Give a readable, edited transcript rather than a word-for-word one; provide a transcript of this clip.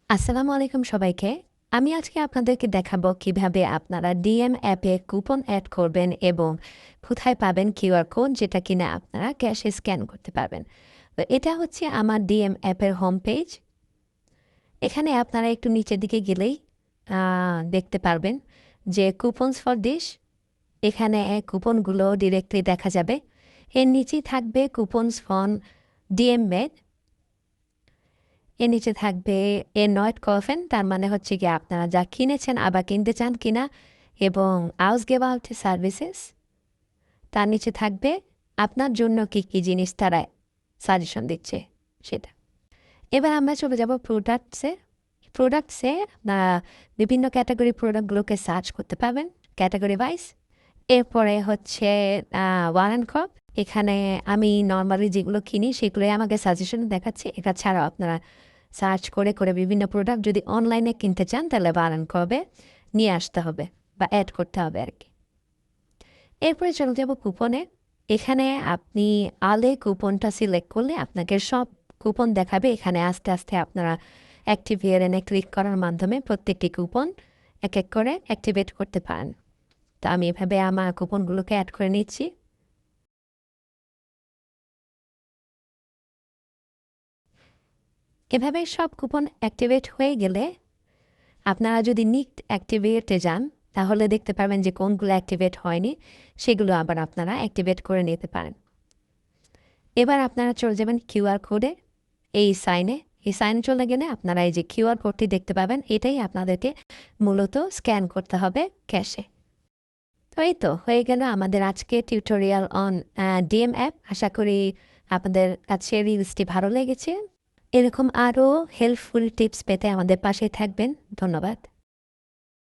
আসসালামু আলাইকুম সবাইকে। আমি আজকে আপনাদেরকে দেখাবো কিভাবে আপনারা ডিএম অ্যাপে কুপন অ্যাড করবেন এবং কোথায় পাবেন কিউআর কোড যেটা কিনা আপনারা ক্যাশে স্ক্যান করতে পারবেন। তো এটা হচ্ছে আমার ডিএম অ্যাপের হোম পেজ। এখানে আপনারা একটু নিচের দিকে গেলেই দেখতে পারবেন যে কুপনস ফর দিস, এখানে কুপনগুলো ডিরেক্টলি দেখা যাবে। এর নিচেই থাকবে কুপনস ফর ডিএম মেড, এর নিচে থাকবে এ নট কফেন, তার মানে হচ্ছে গিয়ে আপনারা যা কিনেছেন আবার কিনতে চান কিনা, এবং আউসগেবাউট সার্ভিসেস, তার নিচে থাকবে আপনার জন্য কী কী জিনিস তারা সাজেশন দিচ্ছে সেটা। এবার আমরা চলে যাব প্রোডাক্টসে আপনারা বিভিন্ন ক্যাটাগরি প্রোডাক্টগুলোকে সার্চ করতে পারবেন ক্যাটাগরি ওয়াইজ। এরপরে হচ্ছে ওয়ান অ্যান্ড ক্রপ, এখানে আমি নর্মালি যেগুলো কিনি সেগুলোই আমাকে সাজেশন দেখাচ্ছে। এটা ছাড়াও আপনারা সার্চ করে করে বিভিন্ন প্রোডাক্ট যদি অনলাইনে কিনতে চান তাহলে বানান করবে নিয়ে আসতে হবে বা অ্যাড করতে হবে আর কি। এরপরে চলে যাব কুপনে। এখানে আপনি আলে কুপনটা সিলেক্ট করলে আপনাকে সব কুপন দেখাবে। এখানে আস্তে আস্তে আপনারা অ্যাক্টিভ হিয়ারেনে ক্লিক করার মাধ্যমে প্রত্যেকটি কুপন এক এক করে অ্যাক্টিভেট করতে পারেন। তো আমি এভাবে আমার কুপনগুলোকে অ্যাড করে নিচ্ছি। এভাবে সব কুপন অ্যাক্টিভেট হয়ে গেলে আপনারা যদি নিট অ্যাক্টিভেটে যান তাহলে দেখতে পারবেন যে কোনগুলো অ্যাক্টিভেট হয়নি, সেগুলো আবার আপনারা অ্যাক্টিভেট করে নিতে পারেন। এবার আপনারা চলে যাবেন কিউআর কোডে, এই সাইনে চলে গেলে আপনারা এই যে কিউআর কোডটি দেখতে পাবেন, এটাই আপনাদেরকে মূলত স্ক্যান করতে হবে ক্যাশে। তো এই তো হয়ে গেল আমাদের আজকে টিউটোরিয়াল অন ডিএম অ্যাপ। আশা করি আপনাদের কাছে রিলসটি ভালো লেগেছে। এরকম আরও হেল্পফুল টিপস পেতে আমাদের পাশে থাকবেন। ধন্যবাদ।